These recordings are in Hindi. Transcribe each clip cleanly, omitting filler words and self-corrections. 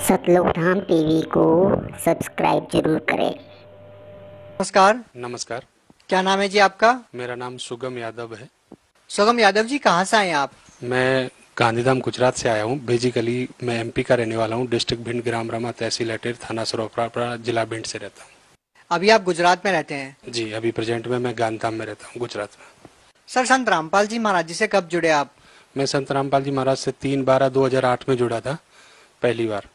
सतलोक धाम टीवी को सब्सक्राइब जरूर करें। नमस्कार। नमस्कार। क्या नाम है जी आपका? मेरा नाम सुगम यादव है। सुगम यादव जी, कहाँ से आए आप? मैं गांधीधाम गुजरात से आया हूँ। बेसिकली मैं एमपी का रहने वाला हूँ। डिस्ट्रिक्ट भिंड, ग्राम रमा, तहसील अटेर, थाना सरोपरा, जिला भिंड से रहता हूँ। अभी आप गुजरात में रहते हैं? जी, अभी प्रेजेंट में मैं गांधीधाम में रहता हूँ, गुजरात में। सर, संत रामपाल जी महाराज जी से कब जुड़े आप? मैं संत रामपाल जी महाराज से 3/12/2008 में जुड़ा था, पहली बार।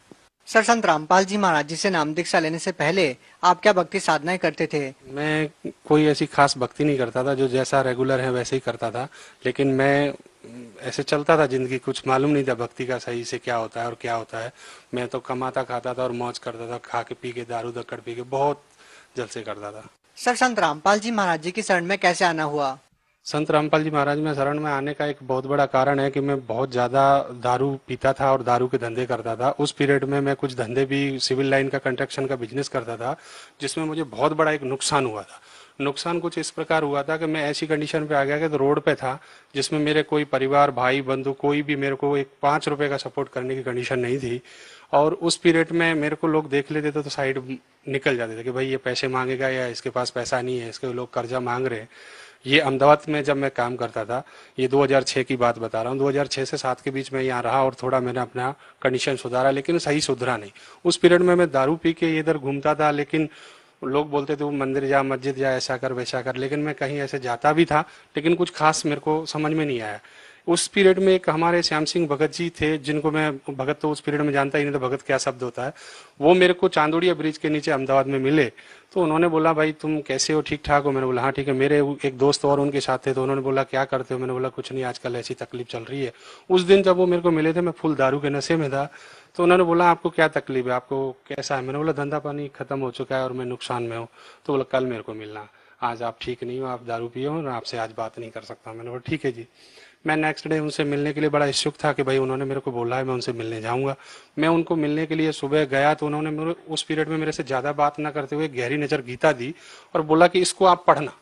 सर, संत रामपाल जी महाराज जी से नाम दीक्षा लेने से पहले आप क्या भक्ति साधनाएं करते थे? मैं कोई ऐसी खास भक्ति नहीं करता था, जो जैसा रेगुलर है वैसे ही करता था। लेकिन मैं ऐसे चलता था जिंदगी, कुछ मालूम नहीं था भक्ति का सही से क्या होता है और क्या होता है। मैं तो कमाता खाता था और मौज करता था, खा के पी के, दारू दक्कड़ पी के बहुत जलसे करता था। सर, संत रामपाल जी महाराज जी की शरण में कैसे आना हुआ? संत रामपाल जी महाराज में शरण में आने का एक बहुत बड़ा कारण है कि मैं बहुत ज्यादा दारू पीता था और दारू के धंधे करता था। उस पीरियड में मैं कुछ धंधे भी, सिविल लाइन का, कंस्ट्रक्शन का बिजनेस करता था, जिसमें मुझे बहुत बड़ा एक नुकसान हुआ था। नुकसान कुछ इस प्रकार हुआ था कि मैं ऐसी कंडीशन पे आ गया कि तो रोड पे था, जिसमें मेरे कोई परिवार, भाई बंधु, कोई भी मेरे को एक 5 रुपए का सपोर्ट करने की कंडीशन नहीं थी। और उस पीरियड में मेरे को लोग देख लेते थे तो साइड निकल जाते थे कि भाई ये पैसे मांगेगा या इसके पास पैसा नहीं है, इसके लोग कर्जा मांग रहे हैं। ये अहमदाबाद में जब मैं काम करता था, ये 2006 की बात बता रहा हूँ, 2006 से 7 के बीच में यहाँ रहा और थोड़ा मैंने अपना कंडीशन सुधारा, लेकिन सही सुधरा नहीं। उस पीरियड में मैं दारू पी के इधर घूमता था, लेकिन लोग बोलते थे वो मंदिर जा, मस्जिद जा, ऐसा कर वैसा कर, लेकिन मैं कहीं ऐसे जाता भी था, लेकिन कुछ खास मेरे को समझ में नहीं आया। उस पीरियड में एक हमारे श्याम सिंह भगत जी थे, जिनको मैं, भगत तो उस पीरियड में जानता ही नहीं था भगत क्या शब्द होता है। वो मेरे को चांदोड़िया ब्रिज के नीचे अहमदाबाद में मिले, तो उन्होंने बोला भाई तुम कैसे हो, ठीक ठाक हो? मैंने बोला हाँ ठीक है। मेरे एक दोस्त और उनके साथ थे, तो उन्होंने बोला क्या करते हो? मैंने बोला कुछ नहीं, आजकल ऐसी तकलीफ चल रही है। उस दिन जब वो मेरे को मिले थे, मैं फुल दारू के नशे में था। तो उन्होंने बोला आपको क्या तकलीफ है, आपको कैसा है? मैंने बोला धंधा पानी खत्म हो चुका है और मैं नुकसान में हूँ। तो बोला कल मेरे को मिलना, आज आप ठीक नहीं हो, आप दारू पिए हो और आपसे आज बात नहीं कर सकता। मैंने बोला ठीक है जी। मैं नेक्स्ट डे उनसे मिलने के लिए बड़ा इच्छुक था कि भाई उन्होंने मेरे को बोला है, मैं उनसे मिलने जाऊंगा। मैं उनको मिलने के लिए सुबह गया, तो उन्होंने मेरे उस पीरियड में मेरे से ज्यादा बात ना करते हुए गहरी नजर गीता दी और बोला कि इसको आप पढ़ना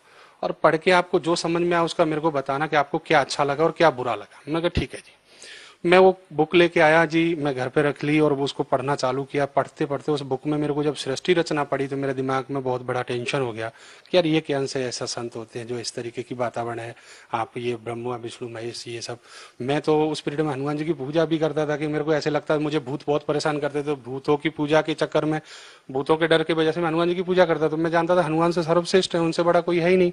और पढ़ के आपको जो समझ में आया उसका मेरे को बताना कि आपको क्या अच्छा लगा और क्या बुरा लगा। मैंने कहा ठीक है जी। मैं वो बुक लेके आया जी, मैं घर पे रख ली और वो उसको पढ़ना चालू किया। पढ़ते पढ़ते उस बुक में मेरे को जब सृष्टि रचना पड़ी, तो मेरे दिमाग में बहुत बड़ा टेंशन हो गया कि यार ये कौन से ऐसा संत होते हैं जो इस तरीके की वातावरण है, आप ये ब्रह्मा विष्णु महेश ये सब। मैं तो उस पीरियड में हनुमान जी की पूजा भी करता था कि मेरे को ऐसे लगता है, मुझे भूत बहुत परेशान करते थे। भूतों की पूजा के चक्कर में, भूतों के डर की वजह से मैं हनुमान जी की पूजा करता था। तो मैं जानता था हनुमान से सर्वश्रेष्ठ है, उनसे बड़ा कोई है ही नहीं।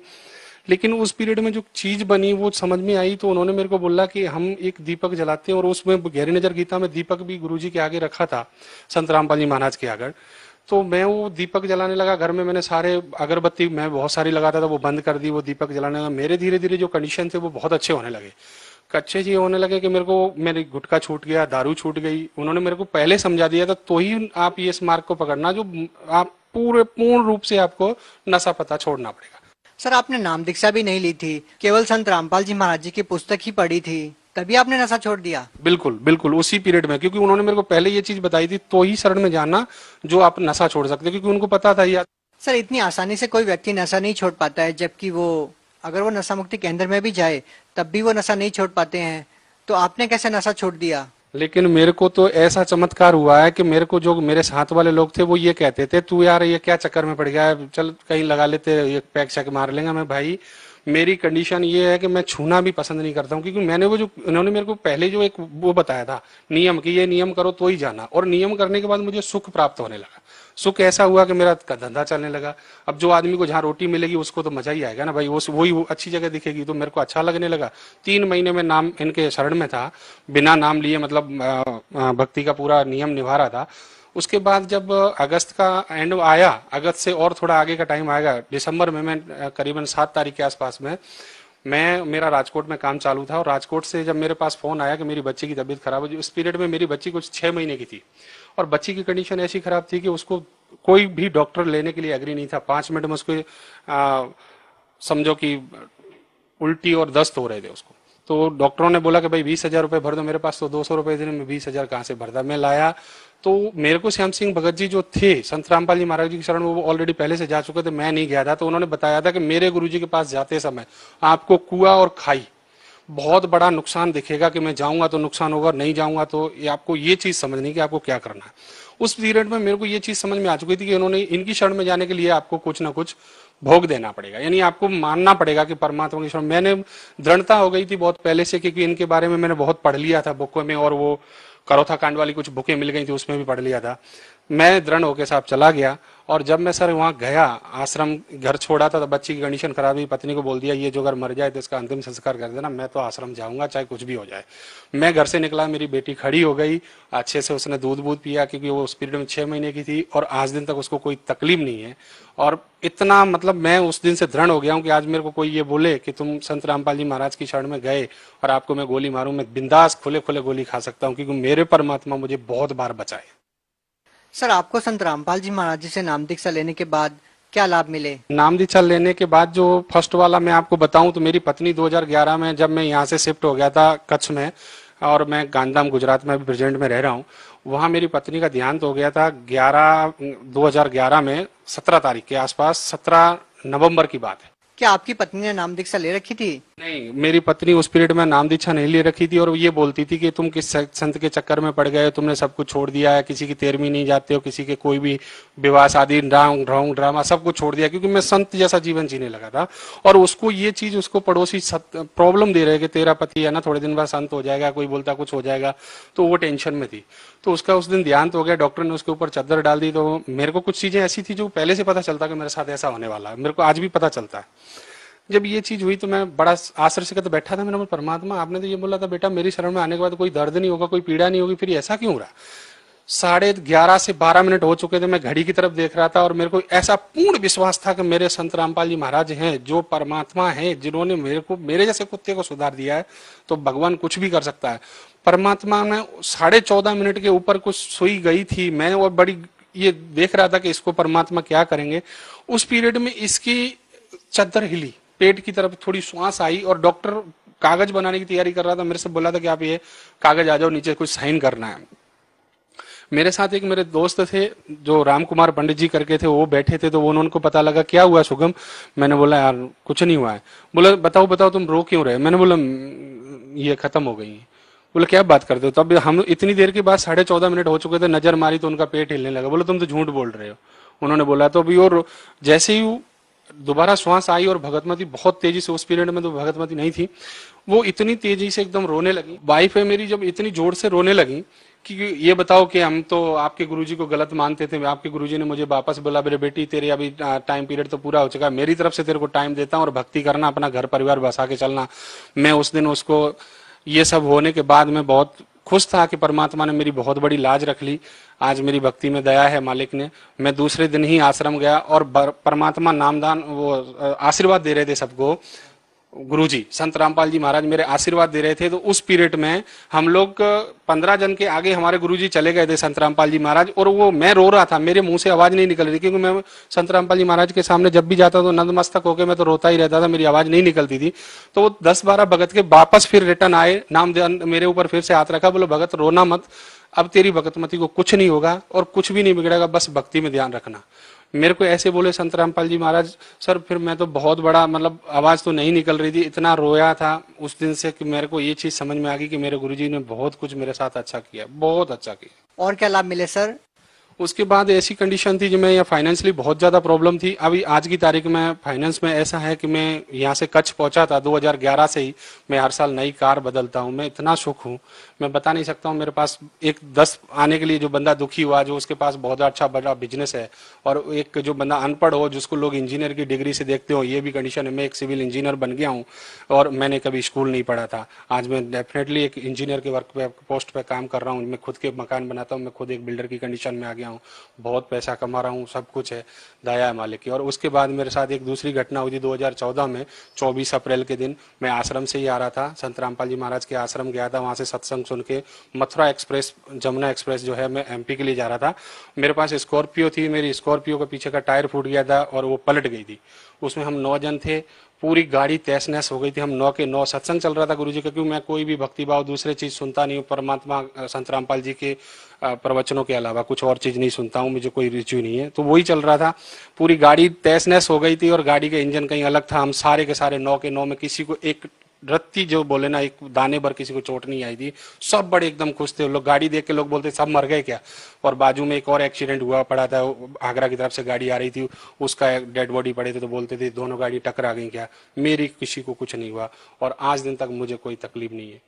लेकिन उस पीरियड में जो चीज बनी वो समझ में आई, तो उन्होंने मेरे को बोला कि हम एक दीपक जलाते हैं, और उसमें गहरी नजर गीता में दीपक भी गुरुजी के आगे रखा था, संत रामपाल जी महाराज के आगे। तो मैं वो दीपक जलाने लगा घर में। मैंने सारे अगरबत्ती मैं बहुत सारी लगाता था, वो बंद कर दी, वो दीपक जलाने लगा। मेरे धीरे धीरे जो कंडीशन थे वो बहुत अच्छे होने लगे। कच्चे जी होने लगे कि मेरे को, मेरी गुटखा छूट गया, दारू छूट गई। उन्होंने मेरे को पहले समझा दिया था, तो ही आप ये इस मार्ग को पकड़ना जो आप पूर्ण रूप से आपको नशा पता छोड़ना पड़ेगा। सर, आपने नाम दीक्षा भी नहीं ली थी, केवल संत रामपाल जी महाराज जी की पुस्तक ही पढ़ी थी, तभी आपने नशा छोड़ दिया? बिल्कुल बिल्कुल, उसी पीरियड में, क्योंकि उन्होंने मेरे को पहले ये चीज बताई थी, तो ही शरण में जाना जो आप नशा छोड़ सकते हैं, क्योंकि उनको पता था यार। सर, इतनी आसानी से कोई व्यक्ति नशा नहीं छोड़ पाता है, जबकि वो अगर वो नशा मुक्ति केंद्र में भी जाए तब भी वो नशा नहीं छोड़ पाते हैं, तो आपने कैसे नशा छोड़ दिया? लेकिन मेरे को तो ऐसा चमत्कार हुआ है कि मेरे को जो मेरे साथ वाले लोग थे वो ये कहते थे तू यार ये क्या चक्कर में पड़ गया है, चल कहीं लगा लेते, ये पैक शैक मार लेंगे। मैं भाई मेरी कंडीशन ये है कि मैं छूना भी पसंद नहीं करता हूँ, क्योंकि मैंने वो जो इन्होंने मेरे को पहले जो एक वो बताया था नियम, कि ये नियम करो तो ही जाना, और नियम करने के बाद मुझे सुख प्राप्त होने लगा। सुख ऐसा हुआ कि मेरा धंधा चलने लगा। अब जो आदमी को जहाँ रोटी मिलेगी उसको तो मजा ही आएगा ना भाई, वही वो अच्छी जगह दिखेगी, तो मेरे को अच्छा लगने लगा। 3 महीने में नाम इनके शरण में था, बिना नाम लिए, मतलब भक्ति का पूरा नियम निभा रहा था। उसके बाद जब अगस्त का एंड आया, अगस्त से और थोड़ा आगे का टाइम आएगा, दिसंबर में मैं करीबन 7 तारीख के आसपास में, मेरा राजकोट में काम चालू था, और राजकोट से जब मेरे पास फोन आया कि मेरी बच्ची की तबीयत खराब है। उस पीरियड में मेरी बच्ची कुछ 6 महीने की थी, और बच्ची की कंडीशन ऐसी खराब थी कि उसको कोई भी डॉक्टर लेने के लिए एग्री नहीं था। 5 मिनट में उसको समझो कि उल्टी और दस्त हो रहे थे उसको। तो डॉक्टरों ने बोला कि भाई 20,000 रुपए भर दो। मेरे पास तो 200 रुपए थे, मैं 20,000 कहाँ से भरता। मैं लाया, तो मेरे को श्याम सिंह भगत जी जो थे, संत रामपाल जी महाराज जी की शरण, वो ऑलरेडी पहले से जा चुके थे, मैं नहीं गया था। तो उन्होंने बताया था कि मेरे गुरुजी के पास जाते समय आपको कुआ और खाई बहुत बड़ा नुकसान दिखेगा कि मैं जाऊंगा तो नुकसान होगा, नहीं जाऊंगा तो, ये आपको ये चीज समझनी कि आपको क्या करना है। उस पीरियड में मेरे को ये चीज समझ में आ चुकी थी कि उन्होंने इनकी शरण में जाने के लिए आपको कुछ ना कुछ भोग देना पड़ेगा, यानी आपको मानना पड़ेगा कि परमात्मा की शरण। मैंने दृढ़ता हो गई थी बहुत पहले से, क्योंकि इनके बारे में मैंने बहुत पढ़ लिया था बुकों में, और वो करोथा कांड वाली कुछ बुकें मिल गई थी, उसमें भी पढ़ लिया था। मैं दृढ़ होके साहब चला गया, और जब मैं सर वहां गया, आश्रम घर छोड़ा था, तो बच्ची की कंडीशन खराब हुई, पत्नी को बोल दिया ये जो अगर मर जाए तो इसका अंतिम संस्कार कर देना, मैं तो आश्रम जाऊंगा चाहे कुछ भी हो जाए। मैं घर से निकला, मेरी बेटी खड़ी हो गई, अच्छे से उसने दूध बूध पिया, क्योंकि वो उस पीरियड में 6 महीने की थी, और आज दिन तक उसको कोई तकलीफ नहीं है। और इतना मतलब मैं उस दिन से दृढ़ हो गया हूँ कि आज मेरे को कोई ये बोले कि तुम संत रामपाल जी महाराज की शरण में गए और आपको मैं गोली मारूं, मैं बिंदास खुले खुले गोली खा सकता हूँ, क्योंकि मेरे परमात्मा मुझे बहुत बार बचाए। सर, आपको संत रामपाल जी महाराज जी से नाम दीक्षा लेने के बाद क्या लाभ मिले? नाम दीक्षा लेने के बाद जो फर्स्ट वाला मैं आपको बताऊं, तो मेरी पत्नी 2011 में जब मैं यहाँ से शिफ्ट हो गया था कच्छ में, और मैं गांधीधाम गुजरात में भी प्रेजेंट में रह रहा हूँ, वहां मेरी पत्नी का देहांत हो गया था 2011 में 17 तारीख के आसपास, 17 नवंबर की बात है। क्या आपकी पत्नी ने नाम दीक्षा ले रखी थी? नहीं, मेरी पत्नी उस पीरियड में नाम दीक्षा नहीं ले रखी थी, और ये बोलती थी कि तुम किस संत के चक्कर में पड़ गए, तुमने सब कुछ छोड़ दिया है, किसी की 13वीं नहीं जाते हो, किसी के कोई भी विवाह शादी ढोंग ड्रामा सब कुछ छोड़ दिया, क्योंकि मैं संत जैसा जीवन जीने लगा था। और उसको ये चीज, उसको पड़ोसी प्रॉब्लम दे रहे कि तेरा पति है ना थोड़े दिन बाद संत हो जाएगा, कोई बोलता कुछ हो जाएगा, तो वो टेंशन में थी। तो उसका उस दिन देहांत हो गया, डॉक्टर ने उसके ऊपर चादर डाल दी। तो मेरे को कुछ चीजें ऐसी थी जो पहले से पता चलता कि मेरे साथ ऐसा होने वाला है, मेरे को आज भी पता चलता है। जब ये चीज हुई तो मैं बड़ा आश्चर्य से बैठा था। मैंने बोला परमात्मा, आपने तो ये बोला था बेटा मेरी शरण में आने के बाद कोई दर्द नहीं होगा, कोई पीड़ा नहीं होगी, फिर ऐसा क्यों हो रहा? 11:30 से 12 मिनट हो चुके थे, मैं घड़ी की तरफ देख रहा था, और मेरे को ऐसा पूर्ण विश्वास था कि मेरे संत रामपाल जी महाराज हैं जो परमात्मा हैं, जिन्होंने मेरे को, मेरे जैसे कुत्ते को सुधार दिया है, तो भगवान कुछ भी कर सकता है। परमात्मा ने 14.5 मिनट के ऊपर कुछ सुई गई थी, मैं और बड़ी ये देख रहा था कि इसको परमात्मा क्या करेंगे। उस पीरियड में इसकी चद्दर हिली, पेट की तरफ थोड़ी श्वास आई, और डॉक्टर कागज बनाने की तैयारी कर रहा था, मेरे से बोला था कि आप ये कागज आ जाओ नीचे, कुछ साइन करना है। मेरे साथ एक मेरे दोस्त थे जो राम कुमार पंडित जी करके थे, वो बैठे थे, तो वो उनको पता लगा क्या हुआ शुभम। मैंने बोला यार कुछ नहीं हुआ है। बोला बताओ बताओ तुम रो क्यों रहे? मैंने बोला ये खत्म हो गई। बोले क्या बात करते हो? तब हम इतनी देर के बाद 14.5 मिनट हो चुके थे, नजर मारी तो उनका पेट हिलने लगा। बोले तुम तो झूठ बोल रहे हो। उन्होंने बोला तो अभी, और जैसे ही दोबारा श्वास आई, और भगतमती बहुत तेजी से, उस पीरियड में तो भगतमती नहीं थी, वो इतनी तेजी से एकदम रोने लगी। वाइफ है मेरी, जब इतनी जोर से रोने लगी कि ये बताओ कि हम तो आपके गुरुजी को गलत मानते थे, आपके गुरुजी ने मुझे वापस बोला मेरे बेटी तेरे अभी टाइम पीरियड तो पूरा हो चुका है, मेरी तरफ से तेरे को टाइम देता हूँ और भक्ति करना, अपना घर परिवार बसा के चलना। मैं उस दिन उसको, ये सब होने के बाद मैं बहुत खुश था कि परमात्मा ने मेरी बहुत बड़ी लाज रख ली। आज मेरी भक्ति में दया है मालिक ने। मैं दूसरे दिन ही आश्रम गया, और परमात्मा नामदान वो आशीर्वाद दे रहे थे सबको, गुरुजी संत रामपाल जी महाराज मेरे आशीर्वाद दे रहे थे। तो उस पीरियड में हम लोग 15 जन के आगे हमारे गुरुजी चले गए थे संत रामपाल जी महाराज, और वो मैं रो रहा था, मेरे मुंह से आवाज नहीं निकल रही थी, क्योंकि मैं संत रामपाल जी महाराज के सामने जब भी जाता तो नतमस्तक होकर मैं तो रोता ही रहता था, मेरी आवाज नहीं निकलती थी। तो वो 10-12 भगत के वापस फिर रिटर्न आए, नाम मेरे ऊपर फिर से हाथ रखा, बोलो भगत रोना मत, अब तेरी भगतमती को कुछ नहीं होगा और कुछ भी नहीं बिगड़ेगा, बस भक्ति में ध्यान रखना। मेरे को ऐसे बोले संत रामपाल जी महाराज। सर फिर मैं तो बहुत बड़ा, मतलब आवाज तो नहीं निकल रही थी, इतना रोया था उस दिन से कि मेरे को ये चीज समझ में आ गई कि मेरे गुरुजी ने बहुत कुछ मेरे साथ अच्छा किया, बहुत अच्छा किया। और क्या लाभ मिले सर? उसके बाद ऐसी कंडीशन थी जो मैं यहाँ फाइनेंशियली बहुत ज्यादा प्रॉब्लम थी। अभी आज की तारीख में फाइनेंस में ऐसा है कि मैं यहाँ से कच्छ पहुंचा था 2011 से ही, मैं हर साल नई कार बदलता हूँ, मैं इतना सुख हूँ मैं बता नहीं सकता हूँ। मेरे पास एक 10 आने के लिए जो बंदा दुखी हुआ, जो उसके पास बहुत अच्छा बड़ा बिजनेस है, और एक जो बंदा अनपढ़ हो जिसको लोग इंजीनियर की डिग्री से देखते हो, ये भी कंडीशन है। मैं एक सिविल इंजीनियर बन गया हूँ और मैंने कभी स्कूल नहीं पढ़ा था, आज मैं डेफिनेटली एक इंजीनियर के वर्क पे पोस्ट पे काम कर रहा हूँ। मैं खुद के मकान बनाता हूँ, मैं खुद एक बिल्डर की कंडीशन में आ गया हूँ, बहुत पैसा कमा रहा हूँ, सब कुछ है, दया है मालिक की। और उसके बाद मेरे साथ एक दूसरी घटना हुई थी 2014 में, 24 अप्रैल के दिन मैं आश्रम से ही आ रहा था, संत रामपाल जी महाराज के आश्रम गया था, वहां से सत्संग सुन के मथुरा एक्सप्रेस, जमुना एक्सप्रेस जो है, मैं एमपी के लिए जा रहा था। मेरे पास स्कॉर्पियो थी, मेरी स्कॉर्पियो के पीछे का टायर फूट गया था और वो पलट गई थी। उसमें हम 9 जन थे, पूरी गाड़ी तहस नहस हो गई थी। हम 9 के 9 सत्संग चल रहा था गुरुजी का, क्योंकि मैं कोई भी भक्ति भाव दूसरे चीज सुनता नहीं हूँ, परमात्मा संत रामपाल जी के प्रवचनों के अलावा कुछ और चीज नहीं सुनता हूँ, मुझे कोई रुचि नहीं है, तो वही चल रहा था। पूरी गाड़ी तहस नहस हो गई थी और गाड़ी का इंजन कहीं अलग था। हम सारे के सारे 9 के 9 में किसी को एक रत्ती जो बोले ना, एक दाने भर किसी को चोट नहीं आई थी। सब बड़े एकदम खुश थे। लोग गाड़ी देख के लोग बोलते सब मर गए क्या। और बाजू में एक और एक्सीडेंट हुआ पड़ा था, आगरा की तरफ से गाड़ी आ रही थी, उसका डेड बॉडी पड़े थे, तो बोलते थे दोनों गाड़ी टकरा गई क्या। मेरी किसी को कुछ नहीं हुआ और आज दिन तक मुझे कोई तकलीफ नहीं है।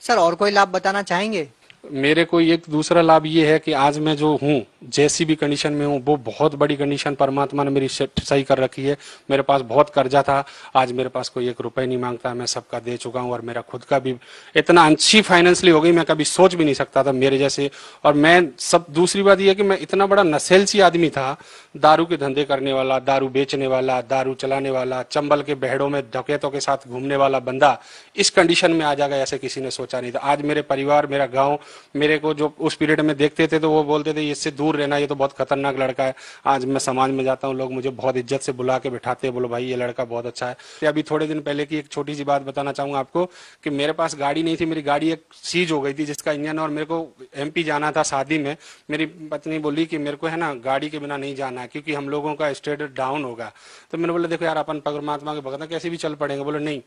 सर और कोई लाभ बताना चाहेंगे? मेरे को एक दूसरा लाभ ये है कि आज मैं जो हूँ, जैसी भी कंडीशन में हूँ, वो बहुत बड़ी कंडीशन परमात्मा ने मेरी सही कर रखी है। मेरे पास बहुत कर्जा था, आज मेरे पास कोई 1 रुपए नहीं मांगता, मैं सबका दे चुका हूँ। और मेरा खुद का भी इतना अच्छी फाइनेंशियली हो गई, मैं कभी सोच भी नहीं सकता था मेरे जैसे। और मैं सब, दूसरी बात यह है कि मैं इतना बड़ा नशेलसी आदमी था, दारू के धंधे करने वाला, दारू बेचने वाला, दारू चलाने वाला, चंबल के बहड़ों में डकैतों के साथ घूमने वाला बंदा इस कंडीशन में आ जाएगा, ऐसे किसी ने सोचा नहीं था। आज मेरे परिवार, मेरा गाँव मेरे को जो उस पीरियड में देखते थे तो वो बोलते थे इससे दूर रहना, ये तो बहुत खतरनाक लड़का है। आज मैं समाज में जाता हूँ, लोग मुझे बहुत इज्जत से बुला के बिठाते हैं, बोलो भाई ये लड़का बहुत अच्छा है। अभी थोड़े दिन पहले की एक छोटी सी बात बताना चाहूंगा आपको कि मेरे पास गाड़ी नहीं थी, मेरी गाड़ी एक सीज हो गई थी जिसका इंजन, और मेरे को MP जाना था शादी में। मेरी पत्नी बोली कि मेरे को है ना गाड़ी के बिना नहीं जाना है क्योंकि हम लोगों का स्टेटस डाउन होगा। तो मैंने बोला देखो यार, अपन परमात्मा के भगत कैसे भी चल पड़ेंगे। बोले नहीं,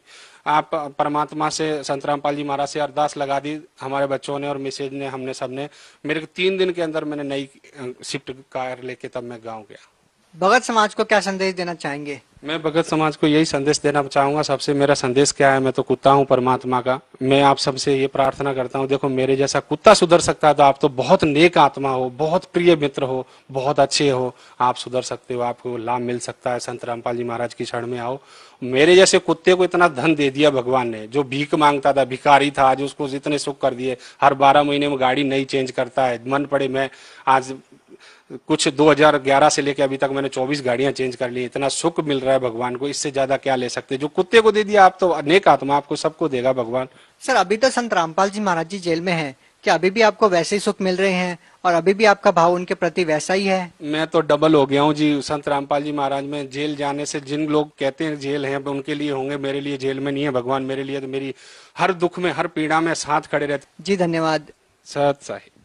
आप परमात्मा से, संत रामपाल जी महाराज से अरदास लगा दी हमारे बच्चों ने और मिसेज ने, हमने सबने। मेरे को 3 दिन के अंदर मैंने नई शिफ्ट कार लेके तब मैं गांव गया। भगत समाज को क्या संदेश देना चाहेंगे? मैं भगत समाज को यही संदेश देना चाहूंगा। सबसे मेरा संदेश क्या है, मैं तो कुत्ता हूं परमात्मा का। मैं आप सबसे ये प्रार्थना करता हूं, देखो मेरे जैसा कुत्ता सुधर सकता है तो आप तो बहुत नेक आत्मा हो, बहुत प्रिय मित्र हो, बहुत अच्छे हो, आप सुधर सकते हो, आपको लाभ मिल सकता है। संत रामपाल जी महाराज की शरण में आओ। मेरे जैसे कुत्ते को इतना धन दे दिया भगवान ने, जो भीख मांगता था, भिखारी था, आज उसको इतने सुख कर दिए। हर 12 महीने में गाड़ी नई चेंज करता है, मन पड़े। मैं आज कुछ 2011 से लेकर अभी तक मैंने 24 गाड़ियां चेंज कर ली। इतना सुख मिल रहा है भगवान को, इससे ज्यादा क्या ले सकते। जो कुत्ते को दे दिया आप तो अनेक आत्मा, आपको सबको देगा भगवान। सर अभी तो संत रामपाल जी महाराज जी जेल में हैं, क्या अभी भी आपको वैसे ही सुख मिल रहे हैं और अभी भी आपका भाव उनके प्रति वैसा ही है? मैं तो डबल हो गया हूँ जी। संत रामपाल जी महाराज में जेल जाने से, जिन लोग कहते हैं जेल है उनके लिए होंगे, मेरे लिए जेल में नहीं है भगवान। मेरे लिए तो मेरी हर दुख में, हर पीड़ा में साथ खड़े रहते। जी धन्यवाद। सत साहिब।